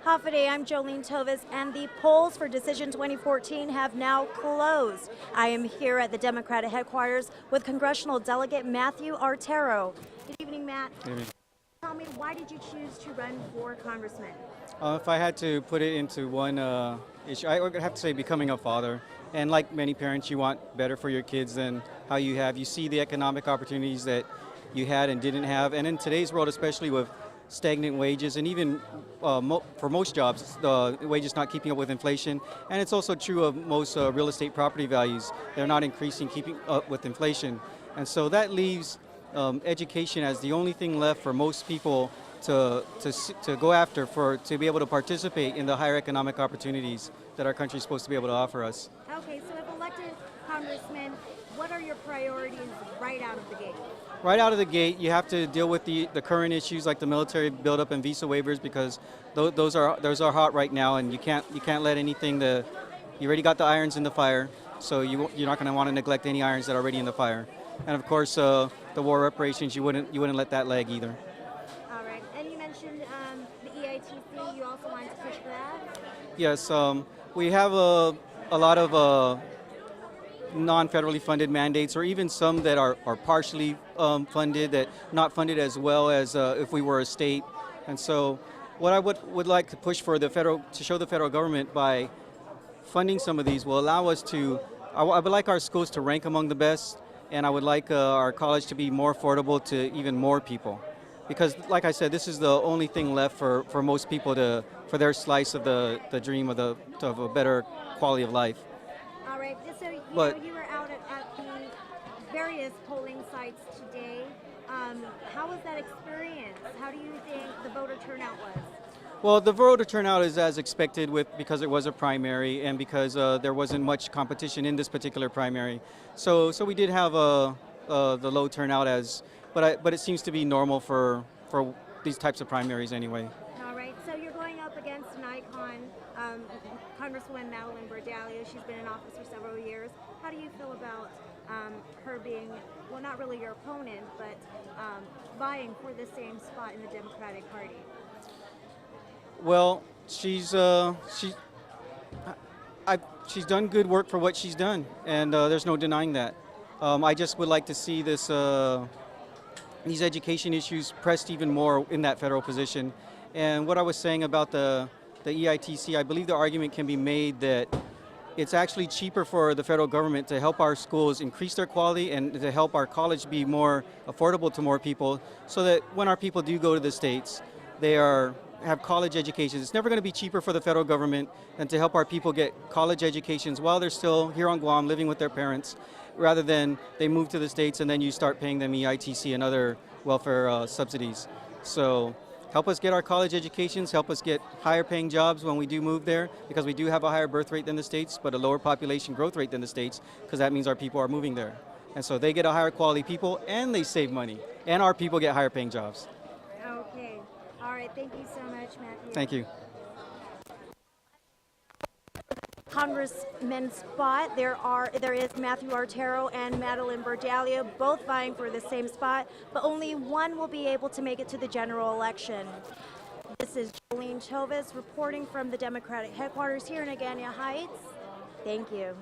Hafide, I'm Jolene Toves, and the polls for Decision 2014 have now closed. I am here at the Democratic headquarters with Congressional Delegate Matthew Artero. Good evening, Matt. Good evening. Tell me, why did you choose to run for congressman? If I had to put it into one issue, I would have to say becoming a father. And like many parents, you want better for your kids than how you have. You see the economic opportunities that you had and didn't have. And in today's world, especially with stagnant wages and even for most jobs, the wages not keeping up with inflation. And it's also true of most real estate property values. They're not increasing, keeping up with inflation. And so that leaves education as the only thing left for most people to go after, to be able to participate in the higher economic opportunities that our country is supposed to be able to offer us. Okay, so if elected congressman, what are your priorities right out of the gate? Right out of the gate, you have to deal with the current issues like the military buildup and visa waivers, because those are hot right now, and you can't let anything you already got the irons in the fire, so you're not going to want to neglect any irons that are already in the fire. And of course, the war reparations, you wouldn't let that lag either. All right, and you mentioned the EITC. You also wanted to push for that? Yes, we have a lot of non-federally funded mandates, or even some that are partially funded, that not funded as well as if we were a state. And so what I would like to push for to show the federal government by funding some of these will allow us I would like our schools to rank among the best, and I would like our college to be more affordable to even more people. Because like I said, this is the only thing left for most people for their slice of the dream of a better quality of life. All right, so you were out at the various polling sites today. How was that experience? How do you think the voter turnout was? Well, the voter turnout is as expected because it was a primary and because there wasn't much competition in this particular primary. So we did have the low turnout but it seems to be normal for these types of primaries anyway. All right, so you're going up against an icon, Congresswoman Madeline Bordallo. She's been in office for several years. How do you feel about her being, well, not really your opponent, but vying for the same spot in the Democratic Party? Well, she's done good work for what she's done, and there's no denying that. I just would like to see these education issues pressed even more in that federal position. And what I was saying about the EITC, I believe the argument can be made that it's actually cheaper for the federal government to help our schools increase their quality and to help our college be more affordable to more people, so that when our people do go to the States, they have college educations. It's never going to be cheaper for the federal government than to help our people get college educations while they're still here on Guam living with their parents, rather than they move to the States and then you start paying them EITC and other welfare subsidies. So help us get our college educations, help us get higher paying jobs when we do move there, because we do have a higher birth rate than the States, but a lower population growth rate than the States, because that means our people are moving there. And so they get a higher quality people and they save money, and our people get higher paying jobs. Okay. All right. Thank you so much, Matthew. Thank you. Congressman spot, there is Matthew Artero and Madeline Bordallo, both vying for the same spot, but only one will be able to make it to the general election. This is Jolene Toves reporting from the Democratic headquarters here in Agana Heights. Thank you.